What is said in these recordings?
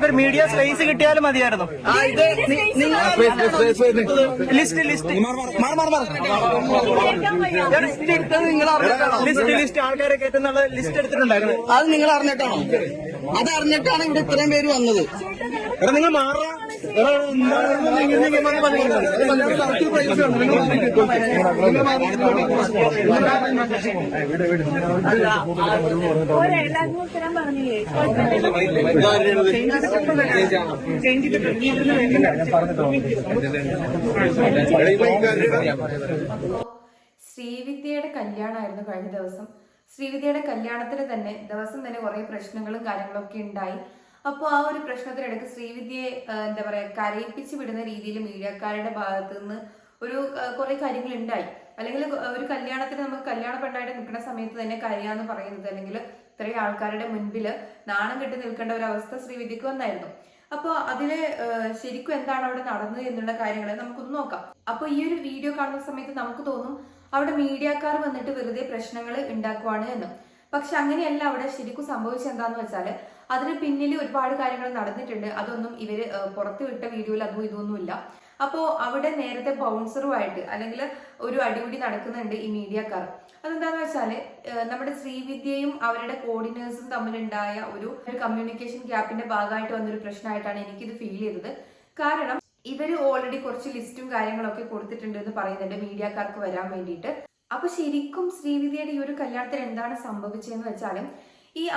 ഒരു media space കിട്ടിയാലും മതിയായിരുന്നു. ലിസ്റ്റ് ആൾക്കാരെ കയറ്റുന്നുള്ള ലിസ്റ്റ് എടുത്തിട്ടുണ്ടായിരുന്നു. അത് നിങ്ങൾ അറിഞ്ഞിട്ടാണോ? അത് അറിഞ്ഞിട്ടാണ് ഇവിടെ ഇത്രയും പേര് വന്നത്. എടാ നിങ്ങൾ മാറാ ശ്രീവിദ്യയുടെ കല്യാണമായിരുന്നു കഴിഞ്ഞ ദിവസം. ശ്രീവിദ്യയുടെ കല്യാണത്തിന് തന്നെ ദിവസം തന്നെ കുറെ പ്രശ്നങ്ങളും കാര്യങ്ങളൊക്കെ ഉണ്ടായി. അപ്പോൾ ആ ഒരു പ്രശ്നത്തിനിടയ്ക്ക് ശ്രീവിദ്യയെ എന്താ പറയാ കരയിപ്പിച്ച് വിടുന്ന രീതിയിൽ മീഡിയക്കാരുടെ ഭാഗത്ത് നിന്ന് ഒരു കുറെ കാര്യങ്ങൾ ഉണ്ടായി. അല്ലെങ്കിൽ ഒരു കല്യാണത്തിന് നമുക്ക് കല്യാണ പെണ്ണായിട്ട് നിൽക്കുന്ന സമയത്ത് തന്നെ കരയാന്ന് പറയുന്നത്, അല്ലെങ്കിൽ ഇത്രയും ആൾക്കാരുടെ മുൻപിൽ നാണം കെട്ടി നിൽക്കേണ്ട ഒരു അവസ്ഥ ശ്രീവിദ്യക്ക് വന്നായിരുന്നു. അപ്പോൾ അതില് ശരിക്കും എന്താണ് അവിടെ നടന്നത് എന്നുള്ള കാര്യങ്ങൾ നമുക്കൊന്ന് നോക്കാം. അപ്പൊ ഈ ഒരു വീഡിയോ കാണുന്ന സമയത്ത് നമുക്ക് തോന്നും അവിടെ മീഡിയക്കാർ വന്നിട്ട് വെറുതെ പ്രശ്നങ്ങൾ ഉണ്ടാക്കുവാണ് എന്ന്. പക്ഷെ അങ്ങനെയല്ല. അവിടെ ശരിക്കും സംഭവിച്ചത് എന്താന്ന് വെച്ചാല് അതിന് പിന്നിൽ ഒരുപാട് കാര്യങ്ങൾ നടന്നിട്ടുണ്ട്. അതൊന്നും ഇവര് പുറത്തു വിട്ട വീഡിയോയിൽ അതും ഇതൊന്നുമില്ല. അപ്പോ അവിടെ നേരത്തെ ബൗൺസറുമായിട്ട് അല്ലെങ്കിൽ ഒരു അടിപിടി നടക്കുന്നുണ്ട് ഈ മീഡിയക്കാർ. അതെന്താന്ന് വെച്ചാല് നമ്മുടെ ശ്രീവിദ്യയും അവരുടെ കോർഡിനേഴ്സും തമ്മിലുണ്ടായ ഒരു കമ്മ്യൂണിക്കേഷൻ ഗ്യാപ്പിന്റെ ഭാഗമായിട്ട് വന്നൊരു പ്രശ്നമായിട്ടാണ് എനിക്കിത് ഫീൽ ചെയ്തത്. കാരണം ഇവര് ഓൾറെഡി കുറച്ച് ലിസ്റ്റും കാര്യങ്ങളൊക്കെ കൊടുത്തിട്ടുണ്ട് എന്ന് പറയുന്നുണ്ട് മീഡിയക്കാർക്ക് വരാൻ വേണ്ടിയിട്ട്. അപ്പൊ ശരിക്കും ശ്രീവിദ്യയുടെ ഈ ഒരു കല്യാണത്തിന് എന്താണ് സംഭവിച്ചതെന്ന് വെച്ചാലും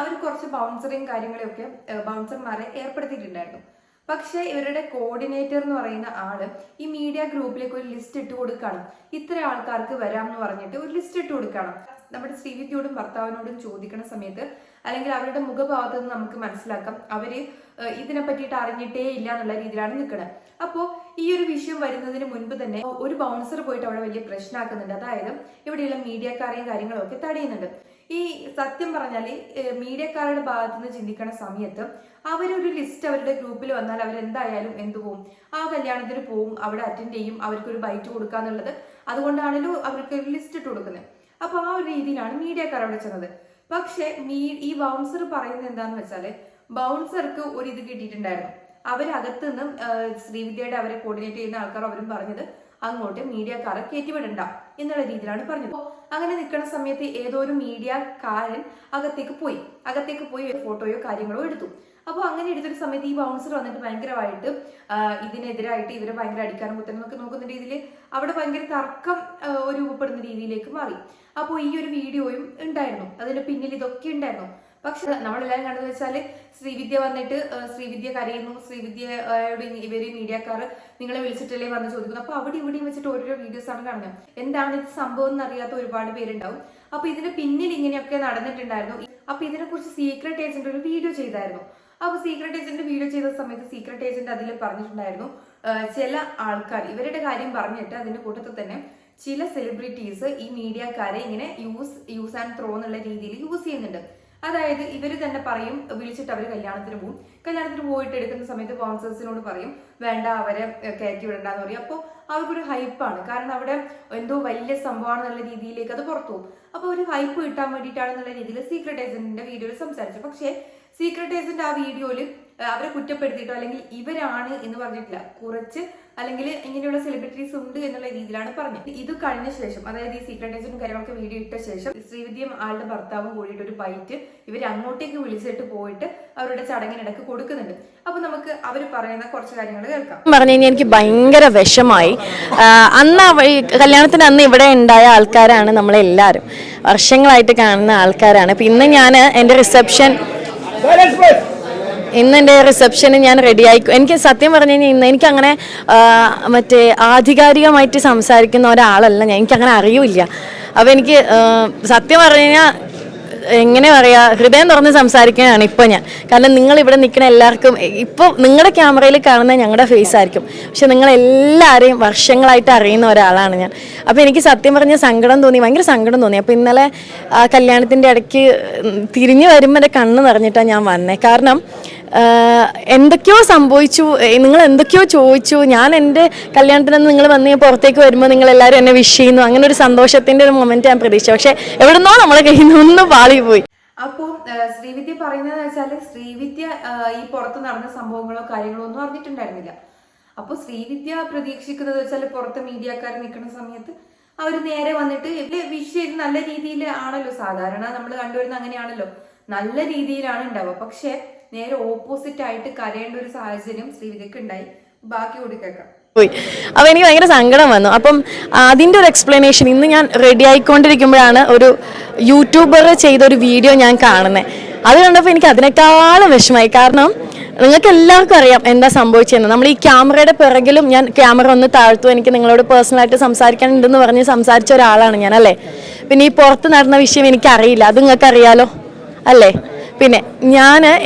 അവർ കുറച്ച് ബൗൺസറും കാര്യങ്ങളെയൊക്കെ ബൗൺസർമാരെ ഏർപ്പെടുത്തിയിട്ടുണ്ടായിരുന്നു. പക്ഷെ ഇവരുടെ കോർഡിനേറ്റർ എന്ന് പറയുന്ന ആള് ഈ മീഡിയ ഗ്രൂപ്പിലേക്ക് ഒരു ലിസ്റ്റ് ഇട്ട് കൊടുക്കണം. ഇത്ര ആൾക്കാർക്ക് വരാം എന്ന് പറഞ്ഞിട്ട് ഒരു ലിസ്റ്റ് ഇട്ട് കൊടുക്കണം. നമ്മുടെ ശ്രീവിദ്യയോടും ഭർത്താവിനോടും ചോദിക്കുന്ന സമയത്ത് അല്ലെങ്കിൽ അവരുടെ മുഖഭാവത്ത് നിന്ന് നമുക്ക് മനസ്സിലാക്കാം അവര് ഇതിനെ പറ്റിയിട്ട് അറിഞ്ഞിട്ടേ ഇല്ല എന്നുള്ള രീതിയിലാണ് നിൽക്കുന്നത്. അപ്പോൾ ഈ ഒരു വിഷയം വരുന്നതിന് മുൻപ് തന്നെ ഒരു ബൗൺസർ പോയിട്ട് അവിടെ വലിയ പ്രശ്നമാക്കുന്നുണ്ട്. അതായത് ഇവിടെയുള്ള മീഡിയക്കാരെയും കാര്യങ്ങളും ഒക്കെ തടയുന്നുണ്ട്. ഈ സത്യം പറഞ്ഞാല് മീഡിയക്കാരുടെ ഭാഗത്തു നിന്ന് ചിന്തിക്കുന്ന സമയത്ത് അവരൊരു ലിസ്റ്റ് അവരുടെ ഗ്രൂപ്പിൽ വന്നാൽ അവരെന്തായാലും എന്തു പോവും, ആ കല്യാണത്തിന് പോവും, അവിടെ അറ്റൻഡ് ചെയ്യും, അവർക്കൊരു ബൈറ്റ് കൊടുക്കാന്നുള്ളത്. അതുകൊണ്ടാണല്ലോ അവർക്ക് ഒരു ലിസ്റ്റ് ഇട്ട് കൊടുക്കുന്നത്. അപ്പൊ ആ ഒരു രീതിയിലാണ് മീഡിയക്കാർ അവിടെ ചെന്നത്. പക്ഷെ ഈ ബൗൺസർ പറയുന്നത് എന്താന്ന് വെച്ചാല് ബൗൺസർക്ക് ഒരു ഇത് കിട്ടിയിട്ടുണ്ടായിരുന്നു. അവരകത്ത് നിന്ന് ശ്രീവിദ്യയുടെ അവരെ കോർഡിനേറ്റ് ചെയ്യുന്ന ആൾക്കാർ അവരും പറഞ്ഞത് അങ്ങോട്ട് മീഡിയക്കാരെ കയറ്റിവിടണ്ട എന്നുള്ള രീതിയിലാണ് പറഞ്ഞത്. അങ്ങനെ നിൽക്കുന്ന സമയത്ത് ഏതോ ഒരു മീഡിയക്കാരൻ അകത്തേക്ക് പോയി ഫോട്ടോയോ കാര്യങ്ങളോ എടുത്തു. അപ്പോൾ അങ്ങനെ എടുത്തൊരു സമയത്ത് ഈ ബൗൺസർ വന്നിട്ട് ഭയങ്കരമായിട്ട് ഇതിനെതിരായിട്ട് ഇവരെ ഭയങ്കര അടിക്കാനും കുത്താനും നോക്കുന്ന രീതിയിൽ അവിടെ ഭയങ്കര തർക്കം രൂപപ്പെടുന്ന രീതിയിലേക്ക് മാറി. അപ്പോൾ ഈ ഒരു വീഡിയോയും ഉണ്ടായിരുന്നു, അതിന്റെ പിന്നിൽ ഇതൊക്കെ ഉണ്ടായിരുന്നു. പക്ഷെ നമ്മളെല്ലാവരും കണ്ടത് വെച്ചാല് ശ്രീവിദ്യ വന്നിട്ട് ശ്രീവിദ്യ കരയുന്നു, ശ്രീവിദ്യയോട് ഇവര് മീഡിയക്കാർ നിങ്ങളെ വിളിച്ചിട്ടല്ലേ വന്ന് ചോദിക്കുന്നു. അപ്പൊ അവിടെ ഇവിടെയും വെച്ചിട്ട് ഓരോരോ വീഡിയോസ് ആണ് കാണുന്നത്. എന്താണ് ഇത് സംഭവം എന്നറിയാത്ത ഒരുപാട് പേരുണ്ടാവും. അപ്പൊ ഇതിന് പിന്നിൽ ഇങ്ങനെയൊക്കെ നടന്നിട്ടുണ്ടായിരുന്നു. അപ്പൊ ഇതിനെ കുറിച്ച് സീക്രട്ട് ഏജന്റ് ഒരു വീഡിയോ ചെയ്തായിരുന്നു. അപ്പൊ സീക്രട്ട് ഏജന്റ് വീഡിയോ ചെയ്ത സമയത്ത് സീക്രട്ട് ഏജന്റ് അതിൽ പറഞ്ഞിട്ടുണ്ടായിരുന്നു ചില ആൾക്കാർ ഇവരുടെ കാര്യം പറഞ്ഞിട്ട് അതിന്റെ കൂട്ടത്തിൽ തന്നെ ചില സെലിബ്രിറ്റീസ് ഈ മീഡിയക്കാരെ ഇങ്ങനെ യൂസ് ആൻഡ് ത്രോ എന്നുള്ള രീതിയിൽ യൂസ് ചെയ്യുന്നുണ്ട്. അതായത് ഇവര് തന്നെ പറയും വിളിച്ചിട്ട് അവര് കല്യാണത്തിന് പോയിട്ട് എടുക്കുന്ന സമയത്ത് സ്പോൺസേഴ്സിനോട് പറയും വേണ്ട അവരെ കയറ്റി വിടണ്ടെന്ന് പറയും. അപ്പോൾ അവർക്കൊരു ഹൈപ്പാണ്. കാരണം അവിടെ എന്തോ വലിയ സംഭവമാണെന്നുള്ള രീതിയിലേക്ക് അത് പുറത്തു പോകും. അപ്പൊ ഒരു ഹൈപ്പ് കിട്ടാൻ വേണ്ടിയിട്ടാണെന്നുള്ള രീതിയിൽ സീക്രട്ട് ഏജന്റിന്റെ വീഡിയോയിൽ സംസാരിച്ചു. പക്ഷേ സീക്രട്ട് ഏജന്റ് ആ വീഡിയോയിൽ അവരെ കുറ്റപ്പെടുത്തിയിട്ടോ അല്ലെങ്കിൽ ഇവരാണ് എന്ന് പറഞ്ഞിട്ടില്ല. കുറച്ച് അല്ലെങ്കിൽ ഇങ്ങനെയുള്ള സെലിബ്രിറ്റീസ് ഉണ്ട് എന്നുള്ള രീതിയിലാണ് പറഞ്ഞത്. ഇത് കഴിഞ്ഞ ശേഷം, അതായത് ഈ സീക്രട്ട് ഏജന്റും കാര്യങ്ങളൊക്കെ വീഡിയോ ഇട്ട ശേഷം ശ്രീവിദ്യയും ആളുടെ ഭർത്താവും കൂടിയിട്ട് ഒരു ബൈറ്റ് ഇവർ അങ്ങോട്ടേക്ക് വിളിച്ചിട്ട് പോയിട്ട് അവരുടെ ചടങ്ങിനിടക്ക് കൊടുക്കുന്നുണ്ട്. അപ്പൊ നമുക്ക് അവർ പറയുന്ന കുറച്ച് കാര്യങ്ങൾ കേൾക്കാം. പറഞ്ഞു കഴിഞ്ഞാൽ എനിക്ക് ഭയങ്കര വിഷമായി. അന്ന് കല്യാണത്തിന് അന്ന് ഇവിടെ ഉണ്ടായ ആൾക്കാരാണ് നമ്മളെല്ലാവരും, വർഷങ്ങളായിട്ട് കാണുന്ന ആൾക്കാരാണ്. പിന്നെ ഞാൻ എൻ്റെ റിസപ്ഷന് ഞാൻ റെഡിയായി. എനിക്ക് സത്യം പറഞ്ഞു കഴിഞ്ഞാൽ ഇന്ന് എനിക്കങ്ങനെ മറ്റേ ആധികാരികമായിട്ട് സംസാരിക്കുന്ന ഒരാളല്ല ഞാൻ, എനിക്കങ്ങനെ അറിയില്ല. അപ്പോൾ എനിക്ക് സത്യം പറഞ്ഞു കഴിഞ്ഞാൽ എങ്ങനെ പറയാ, ഹൃദയം തുറന്ന് സംസാരിക്കാനാണ് ഇപ്പം ഞാൻ. കാരണം നിങ്ങളിവിടെ നിൽക്കുന്ന എല്ലാവർക്കും ഇപ്പോൾ നിങ്ങളുടെ ക്യാമറയിൽ കാണുന്ന ഞങ്ങളുടെ ഫേസ് ആയിരിക്കും, പക്ഷെ നിങ്ങളെല്ലാവരെയും വർഷങ്ങളായിട്ട് അറിയുന്ന ഒരാളാണ് ഞാൻ. അപ്പോൾ എനിക്ക് സത്യം പറഞ്ഞ ഭയങ്കര സങ്കടം തോന്നി. അപ്പോൾ ഇന്നലെ കല്യാണത്തിൻ്റെ ഇടയ്ക്ക് തിരിഞ്ഞു വരുമ്പോൾ എൻ്റെ കണ്ണ് നിറഞ്ഞിട്ടാണ് ഞാൻ വന്നത്. കാരണം എന്തൊക്കെയോ സംഭവിച്ചു, നിങ്ങൾ എന്തൊക്കെയോ ചോദിച്ചു. ഞാൻ എൻ്റെ കല്യാണത്തിനൊന്ന് നിങ്ങൾ വന്ന് പുറത്തേക്ക് വരുമ്പോൾ നിങ്ങളെല്ലാവരും എന്നെ വിഷ് ചെയ്യുന്നു, അങ്ങനെ ഒരു സന്തോഷത്തിൻ്റെ ഒരു മൊമെന്റ് ഞാൻ പ്രതീക്ഷിച്ചു. പക്ഷെ എവിടുന്നോ നമ്മളെ കയ്യിൽ നിന്ന് ഒന്ന് പാളിപ്പോയി. അപ്പോൾ ശ്രീവിദ്യ പറയുന്നത് വെച്ചാൽ ശ്രീവിദ്യ ഈ പുറത്ത് നടന്ന സംഭവങ്ങളോ കാര്യങ്ങളോ ഒന്നും അറിഞ്ഞിട്ടുണ്ടായിരുന്നില്ല. അപ്പോൾ ശ്രീവിദ്യ പ്രതീക്ഷിക്കുന്നത് വെച്ചാൽ പുറത്ത് മീഡിയക്കാർ നിൽക്കുന്ന സമയത്ത് അവർ നേരെ വന്നിട്ട് വിഷ് ചെയ്ത് നല്ല രീതിയിൽ ആണല്ലോ സാധാരണ നമ്മൾ കണ്ടുവരുന്ന, അങ്ങനെയാണല്ലോ, നല്ല രീതിയിലാണ് ഉണ്ടാവുക. പക്ഷെ നേരെ ഓപ്പോസിറ്റ് ആയിട്ട് കരയേണ്ട ഒരു സാഹചര്യം ശ്രീവിദ്യക്ക് ഉണ്ടായി. ബാക്കി കൂടി കേൾക്കാം. പോയി. അപ്പോൾ എനിക്ക് ഭയങ്കര സങ്കടം വന്നു. അപ്പം അതിൻ്റെ ഒരു എക്സ്പ്ലനേഷൻ ഇന്ന് ഞാൻ റെഡി ആയിക്കൊണ്ടിരിക്കുമ്പോഴാണ് ഒരു യൂട്യൂബർ ചെയ്തൊരു വീഡിയോ ഞാൻ കാണുന്നത്. അത് കണ്ടപ്പോൾ എനിക്ക് അതിനേക്കാളും വിഷമമായി. കാരണം നിങ്ങൾക്ക് എല്ലാവർക്കും അറിയാം എന്താ സംഭവിച്ചതെന്ന്. നമ്മൾ ഈ ക്യാമറയുടെ പിറകിലും, ഞാൻ ക്യാമറ ഒന്ന് താഴ്ത്തു, എനിക്ക് നിങ്ങളോട് പേഴ്സണലായിട്ട് സംസാരിക്കാനുണ്ടെന്ന് പറഞ്ഞ് സംസാരിച്ച ഒരാളാണ് ഞാൻ, അല്ലേ? പിന്നെ ഈ പുറത്ത് നടന്ന വിഷയം എനിക്കറിയില്ല, അത് നിങ്ങൾക്ക് അറിയാലോ അല്ലേ? പിന്നെ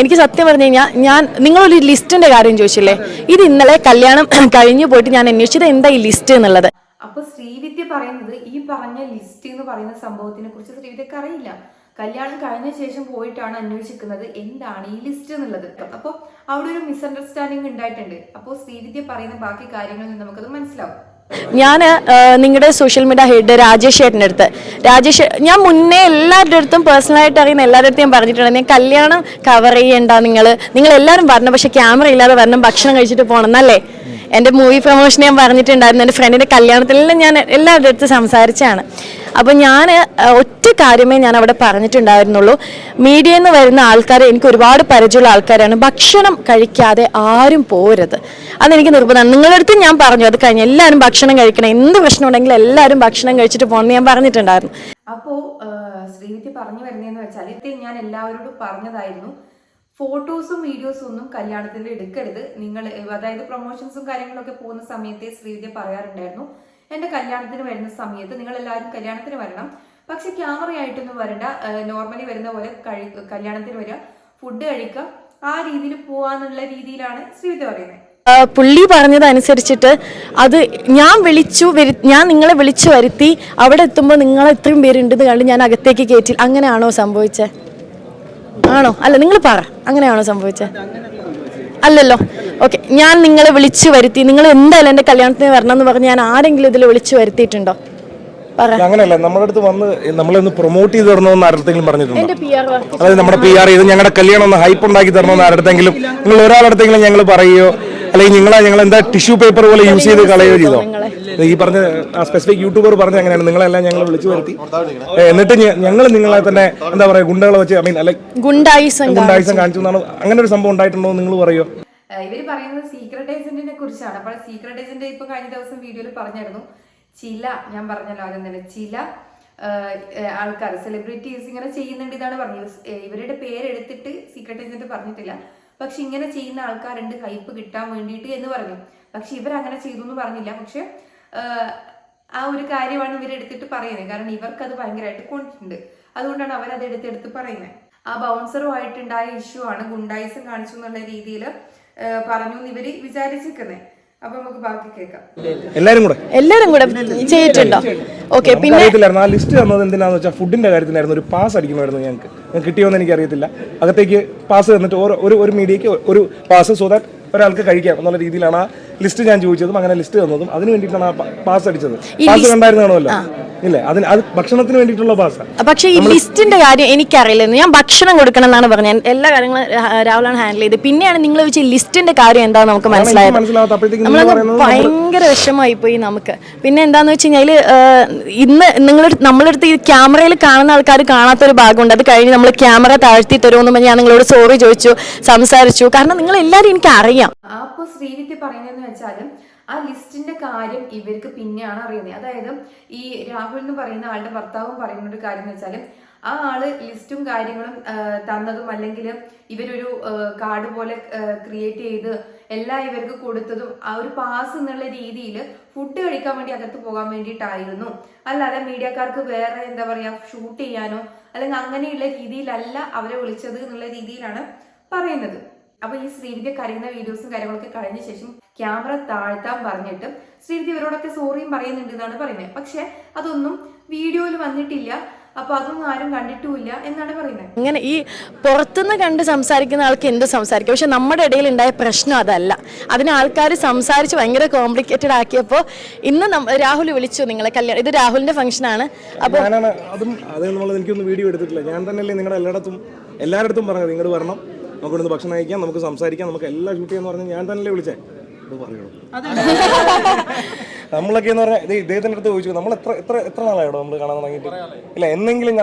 എനിക്ക് സത്യം പറഞ്ഞു കഴിഞ്ഞാൽ നിങ്ങളൊരു ലിസ്റ്റിന്റെ കാര്യം ചോദിച്ചില്ലേ, ഇത് ഇന്നലെ കല്യാണം കഴിഞ്ഞു പോയിട്ട് ഞാൻ അന്വേഷിച്ചത് എന്താ ഈ ലിസ്റ്റ് എന്നുള്ളത്. അപ്പൊ ശ്രീവിദ്യ പറയുന്നത് ഈ പറഞ്ഞ ലിസ്റ്റ് എന്ന് പറയുന്ന സംഭവത്തിനെ കുറിച്ച് ശ്രീവിദ്യക്ക് അറിയില്ല. കല്യാണം കഴിഞ്ഞ ശേഷം പോയിട്ടാണ് അന്വേഷിക്കുന്നത് എന്താണ് ഈ ലിസ്റ്റ് എന്നുള്ളത്. അപ്പോൾ അവിടെ ഒരു മിസ്അണ്ടർസ്റ്റാൻഡിങ് ഉണ്ടായിട്ടുണ്ട്. അപ്പോൾ ശ്രീവിദ്യ പറയുന്ന ബാക്കി കാര്യങ്ങളിൽ നിന്ന് നമുക്കത് മനസ്സിലാവും. ഞാൻ നിങ്ങളുടെ സോഷ്യൽ മീഡിയ ഹെഡ് രാജേഷ് ചേട്ടൻ്റെ അടുത്ത്, ഞാൻ മുന്നേ എല്ലാവരുടെ അടുത്തും പേഴ്സണലായിട്ട് അറിയുന്ന എല്ലാവരുടെ അടുത്തും ഞാൻ പറഞ്ഞിട്ടുണ്ട്, ഞാൻ കല്യാണം കവർ ചെയ്യണ്ട, നിങ്ങൾ എല്ലാവരും വരണം, പക്ഷെ ക്യാമറ ഇല്ലാതെ വരണം, ഭക്ഷണം കഴിച്ചിട്ട് പോകണം എന്നല്ലേ. എൻ്റെ മൂവി പ്രൊമോഷൻ ഞാൻ പറഞ്ഞിട്ടുണ്ടായിരുന്നു, എൻ്റെ ഫ്രണ്ടിൻ്റെ കല്യാണത്തിലെല്ലാം ഞാൻ എല്ലാവരുടെ അടുത്ത് സംസാരിച്ചാണ്. അപ്പോൾ ഞാൻ ഒറ്റ കാര്യമേ ഞാൻ അവിടെ പറഞ്ഞിട്ടുണ്ടായിരുന്നുള്ളൂ, മീഡിയയിൽ നിന്ന് വരുന്ന ആൾക്കാർ എനിക്ക് ഒരുപാട് പരിചയമുള്ള ആൾക്കാരാണ്, ഭക്ഷണം കഴിക്കാതെ ആരും പോരുത്, അതെനിക്ക് നിർബന്ധമാണ്. നിങ്ങളുടെ അടുത്ത് ഞാൻ പറഞ്ഞു അത് കഴിഞ്ഞ് എല്ലാവരും ഭക്ഷണം കഴിക്കണം, എന്ത് പ്രശ്നം ഉണ്ടെങ്കിലും എല്ലാവരും ഭക്ഷണം കഴിച്ചിട്ട് പോകണമെന്ന് ഞാൻ പറഞ്ഞിട്ടുണ്ടായിരുന്നു. അപ്പോൾ ശ്രീവിദ്യ പറഞ്ഞു വരുന്നതെന്ന് വെച്ചാൽ ഞാൻ എല്ലാവരോടും പറഞ്ഞതായിരുന്നു, ഫോട്ടോസും വീഡിയോസും ഒന്നും കല്യാണത്തിന്റെ എടുക്കരുത്. നിങ്ങൾ അതായത് പ്രൊമോഷൻസും കാര്യങ്ങളൊക്കെ പോകുന്ന സമയത്തെ ശ്രീവിദ്യ പറയാറുണ്ടായിരുന്നു, എന്റെ കല്യാണത്തിന് വരുന്ന സമയത്ത് നിങ്ങൾ എല്ലാവരും കല്യാണത്തിന് വരണം, പക്ഷെ ക്യാമറ ആയിട്ടൊന്നും വരണ്ട, നോർമലി വരുന്ന പോലെ കല്യാണത്തിന് വരിക, ഫുഡ് കഴിക്കുക, ആ രീതിയിൽ പോവാന്നുള്ള രീതിയിലാണ് ശ്രീവിദ്യ പറയുന്നത്. പുള്ളി പറഞ്ഞതനുസരിച്ചിട്ട് അത് ഞാൻ നിങ്ങളെ വിളിച്ചു വരുത്തി, അവിടെ എത്തുമ്പോൾ നിങ്ങൾ ഇത്രയും പേരുണ്ടെന്ന് കണ്ട് ഞാൻ അകത്തേക്ക് കയറ്റി, അങ്ങനെയാണോ സംഭവിച്ചത്? ആണോ? അല്ല, നിങ്ങൾ പറ, അങ്ങനെയാണോ സംഭവിച്ചത്? അല്ലല്ലോ. ഓക്കെ, ഞാൻ നിങ്ങളെ വിളിച്ചു വരുത്തി, നിങ്ങൾ എന്തായാലും എൻ്റെ കല്യാണത്തിന് വരണം എന്ന് പറഞ്ഞ് ഞാൻ ആരെങ്കിലും ഇതിൽ വിളിച്ചു വരുത്തിയിട്ടുണ്ടോ? അങ്ങനെയല്ല, നമ്മുടെ അടുത്ത് വന്ന് നമ്മളൊന്ന് പ്രൊമോട്ട് ചെയ്ത് തരണമെന്ന് ആരുടെങ്കിലും പറഞ്ഞിട്ടുണ്ടോ? എൻ്റെ PR അതായത് നമ്മുടെ PR ചെയ്ത് ഞങ്ങളുടെ കല്യാണം ഒന്ന് ഹൈപ്പ് ഉണ്ടാക്കി തരണമെന്ന് ആരുടെങ്കിലും, നിങ്ങൾ ഒരാളടുത്തെങ്കിലും ഞങ്ങൾ പറയുകയോ അല്ലെങ്കിൽ ഞങ്ങൾ എന്താ ടിഷ്യൂ പേപ്പർ പോലെ യൂസ് ചെയ്ത് കളയുകയോ ചെയ്തോ? ഈ പറഞ്ഞ സ്പെസിഫിക് യൂട്യൂബർ പറഞ്ഞ അങ്ങനെയാണ്, നിങ്ങളെല്ലാം ഞങ്ങൾ വിളിച്ചു വരുത്തി, എന്നിട്ട് ഞങ്ങൾ നിങ്ങളെ തന്നെ എന്താ പറയുക ഗുണ്ടകളെ വെച്ച് ഗുണ്ടായിസം കാണിച്ചു എന്നാണ്, അങ്ങനെ ഒരു സംഭവം ഉണ്ടായിട്ടുണ്ടോ നിങ്ങൾ പറയോ? ഇവര് പറയുന്നത് സീക്രട്ട് ഏജന്റിനെ കുറിച്ചാണ്. അപ്പോൾ സീക്രട്ട് ഏജന്റ് ഇപ്പൊ കഴിഞ്ഞ ദിവസം വീഡിയോയിൽ പറഞ്ഞായിരുന്നു, ഞാൻ പറഞ്ഞല്ലോ ആദ്യം തന്നെ, ചില ആൾക്കാർ സെലിബ്രിറ്റീസ് ഇങ്ങനെ ചെയ്യുന്നുണ്ട് ഇതാണ് പറഞ്ഞത്. ഇവരുടെ പേരെടുത്തിട്ട് സീക്രട്ട് ഏജന്റ് പറഞ്ഞിട്ടില്ല, പക്ഷെ ഇങ്ങനെ ചെയ്യുന്ന ആൾക്കാരുണ്ട് ഹൈപ്പ് കിട്ടാൻ വേണ്ടിയിട്ട് എന്ന് പറഞ്ഞു. പക്ഷെ ഇവരങ്ങനെ ചെയ്തു എന്ന് പറഞ്ഞില്ല. പക്ഷെ ആ ഒരു കാര്യമാണ് ഇവരെടുത്തിട്ട് പറയുന്നത്, കാരണം ഇവർക്കത് ഭയങ്കരമായിട്ട് കൊണ്ടിട്ടുണ്ട്, അതുകൊണ്ടാണ് അവരത് എടുത്തെടുത്ത് പറയുന്നത്. ആ ബൗൺസറുമായിട്ടുണ്ടായ ഇഷ്യൂ ആണ്, ഗുണ്ടായിസം കാണിച്ചു എന്നുള്ള രീതിയിൽ പറഞ്ഞു എന്ന് ഇവര് വിചാരിച്ചിരിക്കുന്നത്. അപ്പൊ നമുക്ക് ബാക്കി കേൾക്കാം. എല്ലാരും കൂടെ ചെയ്തിട്ടുണ്ടോ? ഓക്കെ, പിന്നെ ആ ലിസ്റ്റ് തന്നത് എന്തിനാന്ന് വെച്ചാൽ ഫുഡിന്റെ കാര്യത്തിനായിരുന്നു, ഒരു പാസ് അടിക്കണമായിരുന്നു ഞങ്ങൾക്ക്, കിട്ടിയോന്ന് എനിക്ക് അറിയത്തില്ല. അകത്തേക്ക് പാസ് തന്നിട്ട് ഒരു മീഡിയക്ക് ഒരു പാസ്, സോ ദാറ്റ് ഒരാൾക്ക് കഴിക്കാം എന്നുള്ള രീതിയിലാണ് ആ ലിസ്റ്റ് ഞാൻ ചോദിച്ചതും അങ്ങനെ ലിസ്റ്റ് തന്നതും. അതിന് വേണ്ടിയിട്ടാണ് ആ പാസ് അടിച്ചത്. പാസ് കണ്ടായിരുന്നാണല്ലോ ഇല്ലേ? അത് ഭക്ഷണത്തിന് വേണ്ടിയിട്ടുള്ള പാസ്സാണ്. പക്ഷേ ഈ ലിസ്റ്റിന്റെ കാര്യം എനിക്കറിയില്ലെന്ന്, ഞാൻ ഭക്ഷണം കൊടുക്കണം എന്നാണ് പറഞ്ഞത്, എല്ലാ കാര്യങ്ങളും രാഹുലാണ് ഹാൻഡിൽ ചെയ്ത്. പിന്നെയാണ് നിങ്ങൾ വെച്ച് ലിസ്റ്റിന്റെ കാര്യം എന്താ നമുക്ക് മനസ്സിലായത്. നമ്മളത് ഭയങ്കര വിഷമമായി പോയി നമുക്ക്. പിന്നെ എന്താന്ന് വെച്ച് കഴിഞ്ഞാൽ ഇന്ന് നമ്മളെടുത്ത് ഈ ക്യാമറയിൽ കാണുന്ന ആൾക്കാർ കാണാത്തൊരു ഭാഗമുണ്ട്. അത് കഴിഞ്ഞ് നമ്മൾ ക്യാമറ താഴ്ത്തി തരുമെന്ന് പറഞ്ഞ് ഞാൻ നിങ്ങളോട് സോറി ചോദിച്ചു, സംസാരിച്ചു, കാരണം നിങ്ങൾ എല്ലാവരും എനിക്ക് അറിയാം. അപ്പൊ ശ്രീവിദ്യ പറയുന്നതെന്ന് വെച്ചാലും ആ ലിസ്റ്റിന്റെ കാര്യം ഇവർക്ക് പിന്നെയാണ് അറിയുന്നത്. അതായത് ഈ രാഹുൽ എന്ന് പറയുന്ന ആളുടെ ഭർത്താവും പറയുന്ന ഒരു കാര്യം എന്ന് വെച്ചാൽ ആ ആള് ലിസ്റ്റും കാര്യങ്ങളും തന്നതും അല്ലെങ്കിൽ ഇവരൊരു കാർഡ് പോലെ ക്രിയേറ്റ് ചെയ്ത് എല്ലാം ഇവർക്ക് കൊടുത്തതും ആ ഒരു പാസ് എന്നുള്ള രീതിയിൽ ഫുഡ് കഴിക്കാൻ വേണ്ടി അകത്ത് പോകാൻ വേണ്ടിയിട്ടായിരുന്നു, അല്ലാതെ മീഡിയക്കാർക്ക് വേറെ എന്താ പറയാ ഷൂട്ട് ചെയ്യാനോ അല്ലെങ്കിൽ അങ്ങനെയുള്ള രീതിയിലല്ല അവരെ വിളിച്ചത് എന്നുള്ള രീതിയിലാണ് പറയുന്നത്. അപ്പൊ ഈ ശ്രീവിദ്യ കരയുന്ന വീഡിയോസും കാര്യങ്ങളൊക്കെ കഴിഞ്ഞ ശേഷം ക്യാമറ താഴ്ത്താൻ പറഞ്ഞിട്ട് ശ്രീവിദ്യ ഇവരോടൊക്കെ സോറിയും പറയുന്നുണ്ട് എന്നാണ് പറയുന്നത്. പക്ഷെ അതൊന്നും വീഡിയോയിൽ വന്നിട്ടില്ല. അപ്പൊ അതൊന്നും ആരും കണ്ടിട്ടുമില്ല എന്നാണ് പറയുന്നത്. അങ്ങനെ ഈ പുറത്തുനിന്ന് കണ്ട് സംസാരിക്കുന്ന ആൾക്ക് എന്ത് സംസാരിക്കും, പക്ഷെ നമ്മുടെ ഇടയിൽ ഉണ്ടായ പ്രശ്നം അതല്ല. അതിന് ആൾക്കാർ സംസാരിച്ച് ഭയങ്കര കോംപ്ലിക്കേറ്റഡ് ആക്കിയപ്പോൾ ഇന്ന് രാഹുൽ വിളിച്ചു നിങ്ങളെ കല്യാണം, ഇത് രാഹുലിന്റെ ഫംഗ്ഷനാണ്. അപ്പോൾ ഞാനാണ് അത് നമ്മൾ എനിക്കൊന്നും വീഡിയോ എടുത്തിട്ടില്ല, ഞാൻ തന്നെയല്ലേ നിങ്ങളുടെ എല്ലായിടത്തും പറഞ്ഞത് നിങ്ങൾ വരണം, നമുക്ക് ഇവിടുന്ന് ഭക്ഷണം കഴിക്കാം, നമുക്ക് സംസാരിക്കാം, നമുക്ക് എല്ലാം ഷൂട്ട് ചെയ്യാന്ന് പറഞ്ഞാൽ ഞാൻ തന്നെയല്ലേ വിളിച്ചേ. ഇത് പറയണോ നമ്മളൊക്കെ എന്ന് പറഞ്ഞാൽ ഇദ്ദേഹത്തിൻ്റെ അടുത്ത് ചോദിച്ചു നമ്മൾ എത്ര നാളായിടോ നമ്മൾ കാണാൻ തുടങ്ങിയിട്ട് ഇല്ല. എന്നെങ്കിലും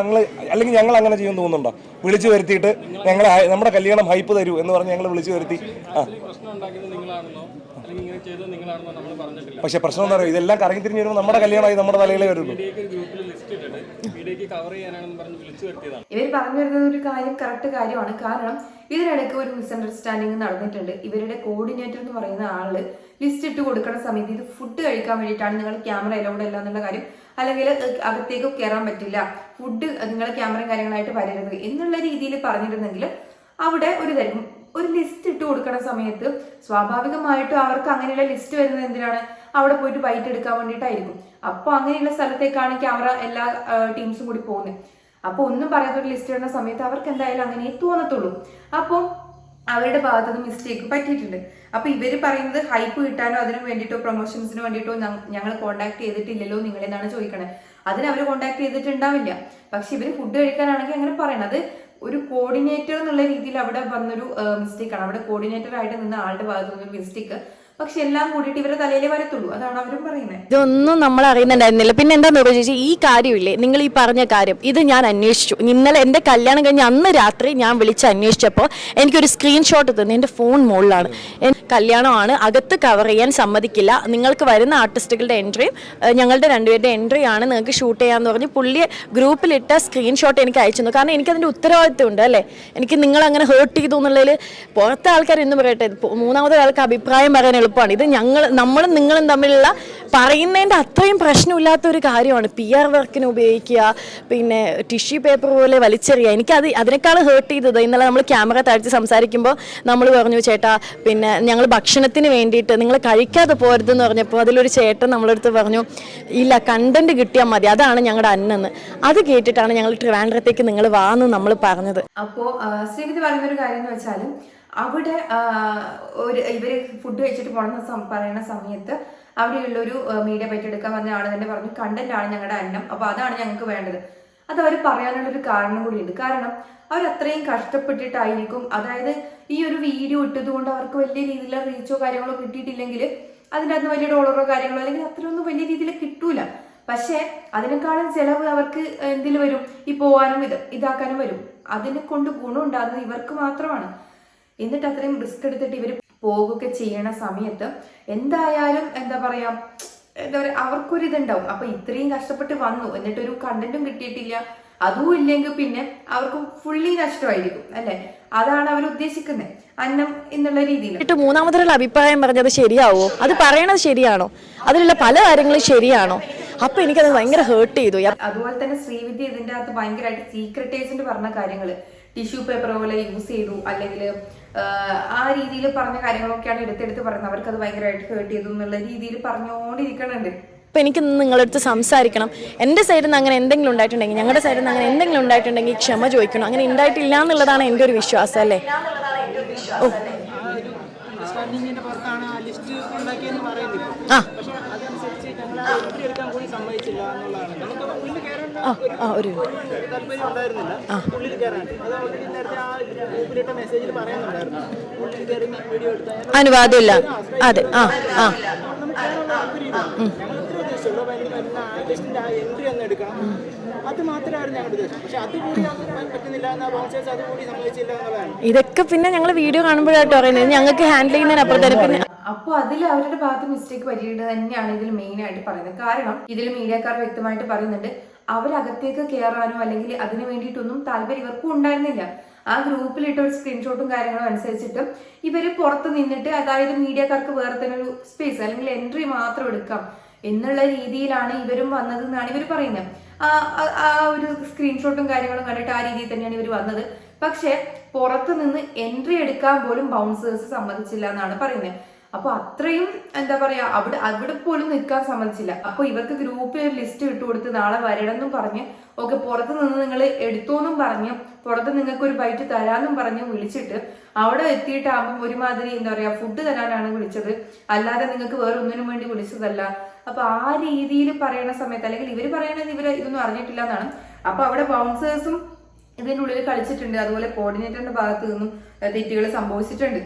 ഞങ്ങൾ അങ്ങനെ ചെയ്യുമെന്ന് തോന്നുന്നുണ്ടോ? വിളിച്ചു വരുത്തിയിട്ട് നമ്മുടെ കല്യാണം ഹൈപ്പ് തരൂ എന്ന് പറഞ്ഞ് ഞങ്ങൾ വിളിച്ചു വരുത്തി. പക്ഷെ പ്രശ്നം എന്താ പറയുക, ഇതെല്ലാം കറങ്ങി തിരിഞ്ഞ് വരുമ്പോൾ നമ്മുടെ കല്യാണമായി നമ്മുടെ തലയിലേ വരുള്ളൂ. ഇവർ പറഞ്ഞു വരുന്നത് ഒരു കറക്റ്റ് കാര്യമാണ്. കാരണം ഇതിനിടയ്ക്ക് ഒരു മിസ്അണ്ടർസ്റ്റാൻഡിങ് നടന്നിട്ടുണ്ട്. ഇവരുടെ കോർഡിനേറ്റർ എന്ന് പറയുന്ന ആള് ലിസ്റ്റ് ഇട്ട് കൊടുക്കുന്ന സമയത്ത് ഇത് ഫുഡ് കഴിക്കാൻ വേണ്ടിയിട്ടാണ്, നിങ്ങൾ ക്യാമറ എലൗഡ് അല്ല എന്നുള്ള കാര്യം, അല്ലെങ്കിൽ അകത്തേക്ക് കയറാൻ പറ്റില്ല, ഫുഡ് നിങ്ങൾ ക്യാമറയും കാര്യങ്ങളായിട്ട് വരരുത് എന്നുള്ള രീതിയിൽ പറഞ്ഞിരുന്നെങ്കിൽ അവിടെ ഒരു ലിസ്റ്റ് ഇട്ട് കൊടുക്കുന്ന സമയത്ത് സ്വാഭാവികമായിട്ടും അവർക്ക് അങ്ങനെയുള്ള ലിസ്റ്റ് വരുന്നത് എന്തിനാണ്, അവിടെ പോയിട്ട് ബൈറ്റ് എടുക്കാൻ വേണ്ടിയിട്ടായിരിക്കും. അപ്പോൾ അങ്ങനെയുള്ള സ്ഥലത്തേക്കാണ് ക്യാമറ എല്ലാ ടീംസും കൂടി പോകുന്നത്. അപ്പോൾ ഒന്നും പറയാത്ത ഒരു ലിസ്റ്റ് വരുന്ന സമയത്ത് അവർക്ക് എന്തായാലും അങ്ങനെ തോന്നത്തുള്ളൂ. അപ്പോൾ അവരുടെ ഭാഗത്തുനിന്ന് മിസ്റ്റേക്ക് പറ്റിയിട്ടുണ്ട്. അപ്പൊ ഇവര് പറയുന്നത് ഹൈപ്പ് കിട്ടാനോ അതിനു വേണ്ടിയിട്ടോ പ്രൊമോഷൻസിന് വേണ്ടിയിട്ടോ ഞങ്ങൾ കോൺടാക്ട് ചെയ്തിട്ടില്ലല്ലോ നിങ്ങളെന്നാണ് ചോദിക്കണത്. അതിന് അവർ കോൺടാക്ട് ചെയ്തിട്ടുണ്ടാവില്ല. പക്ഷെ ഇവര് ഫുഡ് കഴിക്കാനാണെങ്കിൽ അങ്ങനെ പറയണത് ഒരു കോർഡിനേറ്റർ എന്നുള്ള രീതിയിൽ അവിടെ വന്നൊരു മിസ്റ്റേക്കാണ്. അവിടെ കോർഡിനേറ്റർ ആയിട്ട് നിന്ന ആളുടെ ഭാഗത്തു നിന്നൊരു മിസ്റ്റേക്ക്. പക്ഷെ എല്ലാം കൂടിയിട്ട് ഇവരെ തലയിലേ വരത്തുള്ളൂ, അതാണ് അവരും പറയുന്നത്. ഇതൊന്നും നമ്മൾ അറിയുന്നുണ്ടായിരുന്നില്ല. പിന്നെ എന്താ ചോദിച്ചാൽ ഈ കാര്യമില്ലേ, നിങ്ങൾ ഈ പറഞ്ഞ കാര്യം ഇത് ഞാൻ അന്വേഷിച്ചു. ഇന്നലെ എൻ്റെ കല്യാണം കഴിഞ്ഞ് അന്ന് രാത്രി ഞാൻ വിളിച്ച് അന്വേഷിച്ചപ്പോൾ എനിക്കൊരു സ്ക്രീൻഷോട്ട് തന്നു. എൻ്റെ ഫോൺ മുകളിലാണ്. കല്യാണമാണ്, അകത്ത് കവർ ചെയ്യാൻ സമ്മതിക്കില്ല, നിങ്ങൾക്ക് വരുന്ന ആർട്ടിസ്റ്റുകളുടെ എൻട്രിയും ഞങ്ങളുടെ രണ്ടുപേരുടെ എൻട്രിയാണ്, നിങ്ങൾക്ക് ഷൂട്ട് ചെയ്യാന്ന് പറഞ്ഞ് പുള്ളിയെ ഗ്രൂപ്പിലിട്ട സ്ക്രീൻഷോട്ട് എനിക്ക് അയച്ചു തന്നു. കാരണം എനിക്കതിൻ്റെ ഉത്തരവാദിത്വം ഉണ്ട് അല്ലേ, എനിക്ക് നിങ്ങൾ അങ്ങനെ ഹേർട്ട് ചെയ്തു എന്നുള്ളതിൽ പുറത്തെ ആൾക്കാർ എന്ന് പറയട്ടെ, മൂന്നാമത്തെ ആൾക്ക് അഭിപ്രായം പറയാൻ എളുപ്പമാണ്. ഇത് നമ്മളും നിങ്ങളും തമ്മിലുള്ള പറയുന്നതിൻ്റെ അത്രയും പ്രശ്നമില്ലാത്ത ഒരു കാര്യമാണ്. PR വർക്കിന് ഉപയോഗിക്കുക, പിന്നെ ടിഷ്യൂ പേപ്പർ പോലെ വലിച്ചെറിയുക. എനിക്കത് അതിനേക്കാളും ഹേർട്ട് ചെയ്തത് ഇന്നലെ നമ്മൾ ക്യാമറ താഴ്ത്തി സംസാരിക്കുമ്പോൾ നമ്മൾ പറഞ്ഞു, ചേട്ടാ പിന്നെ ഞങ്ങൾ ഭക്ഷണത്തിന് വേണ്ടിയിട്ട് നിങ്ങൾ കഴിക്കാതെ പോരുതെന്ന് പറഞ്ഞപ്പോൾ അതിലൊരു ചേട്ടൻ നമ്മളടുത്ത് പറഞ്ഞു, ഇല്ല കണ്ടന്റ് കിട്ടിയാൽ മതി, അതാണ് ഞങ്ങളുടെ അന്നെന്ന്. അത് കേട്ടിട്ടാണ് ഞങ്ങൾ ട്രിവാൻഡ്രത്തേക്ക് നിങ്ങൾ വാന്ന് നമ്മൾ പറഞ്ഞത്. അപ്പോൾ ശ്രീവിധി പറയുന്നൊരു കാര്യം എന്ന് വെച്ചാൽ അവിടെ ഇവര് ഫുഡ് കഴിച്ചിട്ട് പറയുന്ന സമയത്ത് അവിടെയുള്ളൊരു മീഡിയ പറ്റി എടുക്കാൻ വന്ന ആള് തന്നെ പറഞ്ഞു, കണ്ടന്റ് ആണ് ഞങ്ങളുടെ അന്നം, അപ്പൊ അതാണ് ഞങ്ങൾക്ക് വേണ്ടത്. അത് അവർ പറയാനുള്ളൊരു കാരണം കൂടിയുണ്ട്. കാരണം അവർ അത്രയും കഷ്ടപ്പെട്ടിട്ടായിരിക്കും, അതായത് ഈ ഒരു വീഡിയോ ഇട്ടത് കൊണ്ട് അവർക്ക് വലിയ രീതിയിലുള്ള റീച്ചോ കാര്യങ്ങളോ കിട്ടിയിട്ടില്ലെങ്കിൽ അതിൻ്റെ അകത്ത് വലിയ ഡോളറോ കാര്യങ്ങളോ അല്ലെങ്കിൽ അത്രയൊന്നും വലിയ രീതിയിൽ കിട്ടൂല. പക്ഷെ അതിനേക്കാളും ചെലവ് അവർക്ക് എന്തിൽ വരും, ഈ പോവാനും ഇതാക്കാനും വരും. അതിനെ കൊണ്ട് ഗുണം ഉണ്ടാകുന്നത് ഇവർക്ക് മാത്രമാണ്. എന്നിട്ട് അത്രയും റിസ്ക് എടുത്തിട്ട് ഇവർ പോകുകയൊക്കെ ചെയ്യണ സമയത്ത് എന്തായാലും എന്താ പറയാ അവർക്കൊരു ഇതുണ്ടാവും. അപ്പൊ ഇത്രയും കഷ്ടപ്പെട്ട് വന്നു, എന്നിട്ടൊരു കണ്ടന്റും കിട്ടിയിട്ടില്ല, അതും ഇല്ലെങ്കിൽ പിന്നെ അവർക്ക് ഫുള്ളി നഷ്ടമായിരിക്കും അല്ലെ. അതാണ് അവർ ഉദ്ദേശിക്കുന്നത്, അന്നം എന്നുള്ള രീതിയിൽ. മൂന്നാമതൊരാൾ അഭിപ്രായം പറഞ്ഞത് ശരിയാവോ, അത് പറയണത് ശരിയാണോ, അതിലുള്ള പല കാര്യങ്ങളും ശരിയാണോ? അപ്പൊ എനിക്കത് ഭയങ്കര ഹേർട്ട് ചെയ്തു. അതുപോലെ തന്നെ ശ്രീവിദ്യ ഇതിന്റെ അകത്ത് ഭയങ്കരമായിട്ട് സീക്രട്ട് ഏജന്റ് പറഞ്ഞ കാര്യങ്ങള് ടിഷ്യൂ പേപ്പർ പോലെ യൂസ് ചെയ്തു, അല്ലെങ്കിൽ ആ രീതിയിൽ പറഞ്ഞ കാര്യങ്ങളൊക്കെയാണ് എടുത്തെടുത്ത് പറയുന്നത്. അവർക്ക് അത് ഭയങ്കരമായിട്ട് ഹേർട്ട് ചെയ്തു എന്നുള്ള രീതിയിൽ പറഞ്ഞുകൊണ്ടിരിക്കണുണ്ട്. അപ്പം എനിക്ക് നിങ്ങളടുത്ത് സംസാരിക്കണം. എൻ്റെ സൈഡിൽ നിന്ന് അങ്ങനെ എന്തെങ്കിലും ഉണ്ടായിട്ടുണ്ടെങ്കിൽ, ഞങ്ങളുടെ സൈഡിൽ നിന്ന് അങ്ങനെ എന്തെങ്കിലും ഉണ്ടായിട്ടുണ്ടെങ്കിൽ ക്ഷമ ചോദിക്കണം. അങ്ങനെ ഉണ്ടായിട്ടില്ല എന്നുള്ളതാണ് എൻ്റെ ഒരു വിശ്വാസം അല്ലേ. ഒരു അനുവാദമില്ല. അതെ ഇതൊക്കെ പിന്നെ ഞങ്ങൾ വീഡിയോ കാണുമ്പോഴായിട്ട് പറയുന്നത് ഞങ്ങൾക്ക് ഹാൻഡിൽ ചെയ്യുന്നതിനപ്പുറത്തേക്ക് പിന്നെ അപ്പോൾ അതിൽ അവരുടെ ഭാഗത്ത് മിസ്റ്റേക്ക് പറ്റിയിട്ട് തന്നെയാണ് ഇതിൽ മെയിൻ ആയിട്ട് പറയുന്നത്. കാരണം ഇതിൽ മീഡിയക്കാർ വ്യക്തമായിട്ട് പറയുന്നുണ്ട്, അവരകത്തേക്ക് കയറാനോ അല്ലെങ്കിൽ അതിന് വേണ്ടിയിട്ടൊന്നും താല്പര്യം ഇവർക്കും ഉണ്ടായിരുന്നില്ല. ആ ഗ്രൂപ്പിലിട്ട ഒരു സ്ക്രീൻഷോട്ടും കാര്യങ്ങളും അനുസരിച്ചിട്ട് ഇവര് പുറത്ത് നിന്നിട്ട്, അതായത് മീഡിയക്കാർക്ക് വേറെ തന്നെ ഒരു സ്പേസ് അല്ലെങ്കിൽ എൻട്രി മാത്രം എടുക്കാം എന്നുള്ള രീതിയിലാണ് ഇവരും വന്നതെന്നാണ് ഇവർ പറയുന്നത്. ആ ഒരു സ്ക്രീൻഷോട്ടും കാര്യങ്ങളും കണ്ടിട്ട് ആ രീതിയിൽ തന്നെയാണ് ഇവർ വന്നത്. പക്ഷെ പുറത്ത് നിന്ന് എൻട്രി എടുക്കാൻ പോലും ബൗൺസേഴ്സ് സമ്മതിച്ചില്ല എന്നാണ് പറയുന്നത്. അപ്പൊ അത്രയും എന്താ പറയാ അവിടെ പോലും നിൽക്കാൻ സമ്മതിച്ചില്ല. അപ്പൊ ഇവർക്ക് ഗ്രൂപ്പിൽ ലിസ്റ്റ് ഇട്ടുകൊടുത്ത് നാളെ വരണമെന്നും പറഞ്ഞ് ഓക്കെ പുറത്ത് നിന്ന് നിങ്ങൾ എടുത്തോന്നും പറഞ്ഞ് പുറത്ത് നിങ്ങൾക്ക് ഒരു ബൈറ്റ് തരാന്നും പറഞ്ഞ് വിളിച്ചിട്ട് അവിടെ എത്തിയിട്ടാകുമ്പോൾ ഒരുമാതിരി എന്താ പറയാ ഫുഡ് തരാനാണ് വിളിച്ചത്, അല്ലാതെ നിങ്ങൾക്ക് വേറെ ഒന്നിനും വേണ്ടി വിളിച്ചതല്ല. അപ്പൊ ആ രീതിയിൽ പറയണ സമയത്ത് അല്ലെങ്കിൽ ഇവര് പറയണത് ഇവര് ഇതൊന്നും അറിഞ്ഞിട്ടില്ല എന്നാണ്. അപ്പൊ അവിടെ ബൗൺസേഴ്സും ഇതിന്റെ ഉള്ളിൽ കളിച്ചിട്ടുണ്ട്, അതുപോലെ കോർഡിനേറ്ററിന്റെ ഭാഗത്ത് നിന്നും തെറ്റുകൾ സംഭവിച്ചിട്ടുണ്ട്.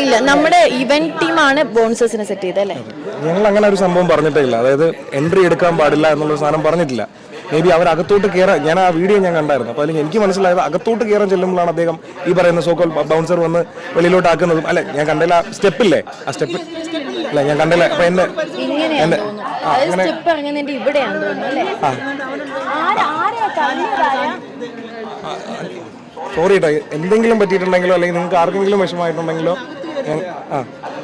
ഇല്ല, നമ്മുടെ ഇവന്റ് ടീമാണ് ബോൺസേഴ്സിനെ സെറ്റ് ചെയ്തല്ലേ. ഞങ്ങൾ അങ്ങനെ ഒരു സംഭവം പറഞ്ഞിട്ടേ ഇല്ല. അതായത് എൻട്രി എടുക്കാൻ പാടില്ല എന്നുള്ള സാധനം പറഞ്ഞിട്ടില്ല. മേ ബി അവർ അകത്തോട്ട് കയറാൻ, ഞാൻ ആ വീഡിയോ ഞാൻ കണ്ടായിരുന്നു. അപ്പോൾ അല്ലെങ്കിൽ എനിക്ക് മനസ്സിലായത് അകത്തോട്ട് കയറാൻ ചെല്ലുമ്പോഴാണ് അദ്ദേഹം ഈ പറയുന്ന സോക്കോൾ ബൗൺസർ വന്ന് വെളിയിലോട്ട് ആക്കുന്നതും. അല്ലെ, ഞാൻ കണ്ടില്ല ആ സ്റ്റെപ്പില്ലേ, ആ സ്റ്റെപ്പ് അല്ല ഞാൻ കണ്ടില്ല. അപ്പൊ എന്നെ ഇവിടെയാണ് തോന്നുന്നു. സോറി കേട്ടോ, എന്തെങ്കിലും പറ്റിയിട്ടുണ്ടെങ്കിലോ അല്ലെങ്കിൽ നിങ്ങൾക്ക് ആർക്കെങ്കിലും വിഷമമായിട്ടുണ്ടെങ്കിലോ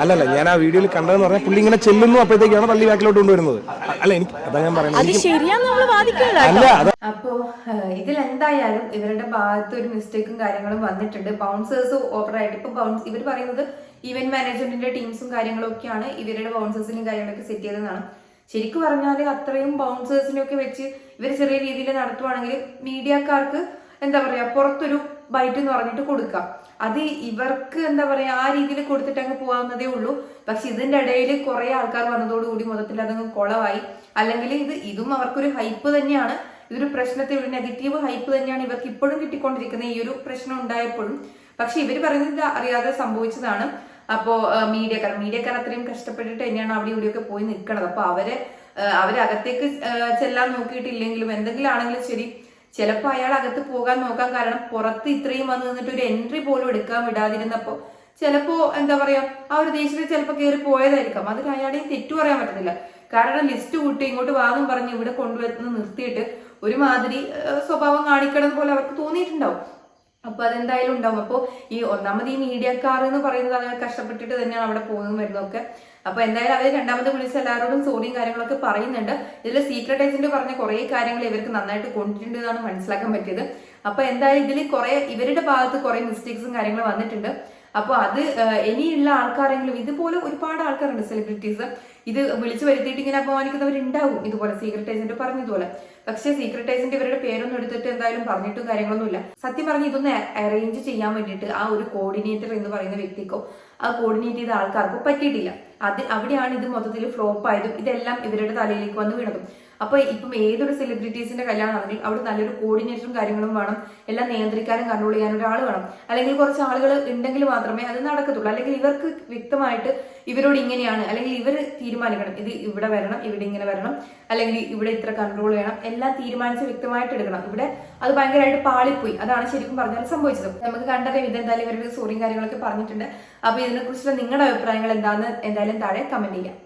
അല്ലല്ല, ഞാൻ ആ വീഡിയോയിൽ കണ്ടതെന്ന് പറഞ്ഞാൽ പുള്ളി ഇങ്ങനെ ചെല്ലുന്നു, അപ്പോഴത്തേക്കാണ് തള്ളി ബാക്കിലോട്ട് കൊണ്ടുവരുന്നത്. അല്ല, എനിക്ക് അതാ ഞാൻ പറയുന്നത്. അപ്പോ ഇതിലെന്തായാലും ഇവരുടെ ഭാഗത്ത് ഒരു മിസ്റ്റേക്കും കാര്യങ്ങളും വന്നിട്ടുണ്ട്. ബൗൺസേഴ്സ് ഓവറായിട്ട് ഇപ്പൊ ഇവർ പറയുന്നത് ഈവന്റ് മാനേജ്മെന്റിന്റെ ടീംസും കാര്യങ്ങളും ഒക്കെയാണ് ഇവരുടെ ബൗൺസേഴ്സിനും കാര്യങ്ങളൊക്കെ സെറ്റ് ചെയ്തതെന്നാണ്. ശരിക്കും പറഞ്ഞാൽ അത്രയും ബൗൺസേഴ്സിനൊക്കെ വെച്ച് ഇവർ ചെറിയ രീതിയിൽ നടത്തുവാണെങ്കിൽ മീഡിയക്കാർക്ക് എന്താ പറയാ പുറത്തൊരു ബൈറ്റ് എന്ന് പറഞ്ഞിട്ട് കൊടുക്കാം. അത് ഇവർക്ക് എന്താ പറയാ ആ രീതിയിൽ കൊടുത്തിട്ട് അങ്ങ് പോകാവുന്നതേ ഉള്ളൂ. പക്ഷെ ഇതിന്റെ ഇടയിൽ കുറെ ആൾക്കാർ വന്നതോടുകൂടി മൊത്തത്തിൽ അതങ്ങ് കുളമായി. അല്ലെങ്കിൽ ഇതും അവർക്കൊരു ഹൈപ്പ് തന്നെയാണ്. ഇതൊരു പ്രശ്നത്തെ ഒരു നെഗറ്റീവ് ഹൈപ്പ് തന്നെയാണ് ഇവർക്ക് ഇപ്പോഴും കിട്ടിക്കൊണ്ടിരിക്കുന്നത്, ഈ ഒരു പ്രശ്നം ഉണ്ടായപ്പോഴും. പക്ഷെ ഇവർ പറയുന്നത് അറിയാതെ സംഭവിച്ചതാണ്. അപ്പോ മീഡിയക്കാർ അത്രയും കഷ്ടപ്പെട്ടിട്ട് തന്നെയാണ് അവിടെ ഇവിടെയൊക്കെ പോയി നിൽക്കണത്. അപ്പൊ അവരകത്തേക്ക് ചെല്ലാൻ നോക്കിയിട്ടില്ലെങ്കിലും എന്തെങ്കിലും ആണെങ്കിലും ശരി, ചിലപ്പോൾ അയാൾ അകത്ത് പോകാൻ നോക്കാൻ കാരണം പുറത്ത് ഇത്രയും വന്ന് നിന്നിട്ട് ഒരു എൻട്രി പോലും എടുക്കാൻ വിടാതിരുന്നപ്പോ ചിലപ്പോ എന്താ പറയാ ആ ഒരു ദേശത്തിൽ ചിലപ്പോൾ കയറി പോയതായിരിക്കാം. അതിൽ അയാളെയും തെറ്റു പറയാൻ പറ്റത്തില്ല. കാരണം ലിസ്റ്റ് കൂട്ടി ഇങ്ങോട്ട് വാദം പറഞ്ഞ് ഇവിടെ കൊണ്ടുവരുന്ന നിർത്തിയിട്ട് ഒരുമാതിരി സ്വഭാവം കാണിക്കണം പോലെ അവർക്ക് തോന്നിയിട്ടുണ്ടാവും. അപ്പൊ അതെന്തായാലും ഉണ്ടാവും. അപ്പൊ ഒന്നാമത് ഈ മീഡിയക്കാർ എന്ന് പറയുന്നത് അങ്ങനെ കഷ്ടപ്പെട്ടിട്ട് തന്നെയാണ് അവിടെ പോകുന്നതും വരുന്നതൊക്കെ. അപ്പൊ എന്തായാലും അവർ രണ്ടാമത് വിളിച്ച് എല്ലാവരോടും സോറിയും കാര്യങ്ങളൊക്കെ പറയുന്നുണ്ട്. ഇതിൽ സീക്രട്ട് ഏജന്റ് പറഞ്ഞ കുറെ കാര്യങ്ങൾ ഇവർക്ക് നന്നായിട്ട് കൊണ്ടിട്ടുണ്ട് എന്നാണ് മനസ്സിലാക്കാൻ പറ്റിയത്. അപ്പൊ എന്തായാലും ഇതിൽ ഇവരുടെ ഭാഗത്ത് കുറെ മിസ്റ്റേക്സും കാര്യങ്ങളും വന്നിട്ടുണ്ട്. അപ്പൊ അത് ഇനിയുള്ള ആൾക്കാരെങ്കിലും, ഇതുപോലെ ഒരുപാട് ആൾക്കാരുണ്ട് സെലിബ്രിറ്റീസ്, ഇത് വിളിച്ചു വരുത്തിയിട്ട് ഇങ്ങനെ അപമാനിക്കുന്നവരുണ്ടാവും ഇതുപോലെ സീക്രട്ട് ഏജന്റ് പറഞ്ഞതുപോലെ. പക്ഷെ സീക്രട്ട് ഏജന്റ് ഇവരുടെ പേരൊന്നും എടുത്തിട്ട് എന്തായാലും പറഞ്ഞിട്ടും കാര്യങ്ങളൊന്നുമില്ല. സത്യം പറഞ്ഞ് ഇതൊന്ന് അറേഞ്ച് ചെയ്യാൻ വേണ്ടിയിട്ട് ആ ഒരു കോർഡിനേറ്റർ എന്ന് പറയുന്ന വ്യക്തിക്കോ ആ കോർഡിനേറ്റ് ചെയ്ത ആൾക്കാർക്കോ പറ്റിയിട്ടില്ല. അവിടെയാണ് ഇത് മൊത്തത്തിൽ ഫ്ലോപ്പ് ആയതും ഇതെല്ലാം ഇവരുടെ തലയിലേക്ക് വന്ന് വീണതും. അപ്പൊ ഇപ്പം ഏതൊരു സെലിബ്രിറ്റീസിന്റെ കല്യാണമാണെങ്കിൽ അവിടെ നല്ലൊരു കോർഡിനേറ്ററും കാര്യങ്ങളും വേണം, എല്ലാം നിയന്ത്രിക്കാനും കൺട്രോൾ ചെയ്യാനും ഒരാൾ വേണം. അല്ലെങ്കിൽ കുറച്ച് ആളുകൾ ഉണ്ടെങ്കിൽ മാത്രമേ അത് നടക്കത്തുള്ളൂ. അല്ലെങ്കിൽ ഇവർക്ക് വ്യക്തമായിട്ട് ഇവരോട് ഇങ്ങനെയാണ്, അല്ലെങ്കിൽ ഇവർ തീരുമാനിക്കണം ഇത് ഇവിടെ വരണം, ഇവിടെ ഇങ്ങനെ വരണം, അല്ലെങ്കിൽ ഇവിടെ ഇത്ര കൺട്രോൾ ചെയ്യണം, എല്ലാം തീരുമാനിച്ച് വ്യക്തമായിട്ട് എടുക്കണം. ഇവിടെ അത് ഭയങ്കരമായിട്ട് പാളിപ്പോയി. അതാണ് ശരിക്കും പറഞ്ഞാൽ സംഭവിച്ചത്. നമുക്ക് കണ്ടറിയാം ഇതെന്തായാലും ഇവരുടെ സോറിയും കാര്യങ്ങളൊക്കെ പറഞ്ഞിട്ടുണ്ട്. അപ്പൊ ഇതിനെ കുറിച്ചുള്ള നിങ്ങളുടെ അഭിപ്രായങ്ങൾ എന്താണെന്ന് എന്തായാലും താഴെ കമന്റ് ചെയ്യാം.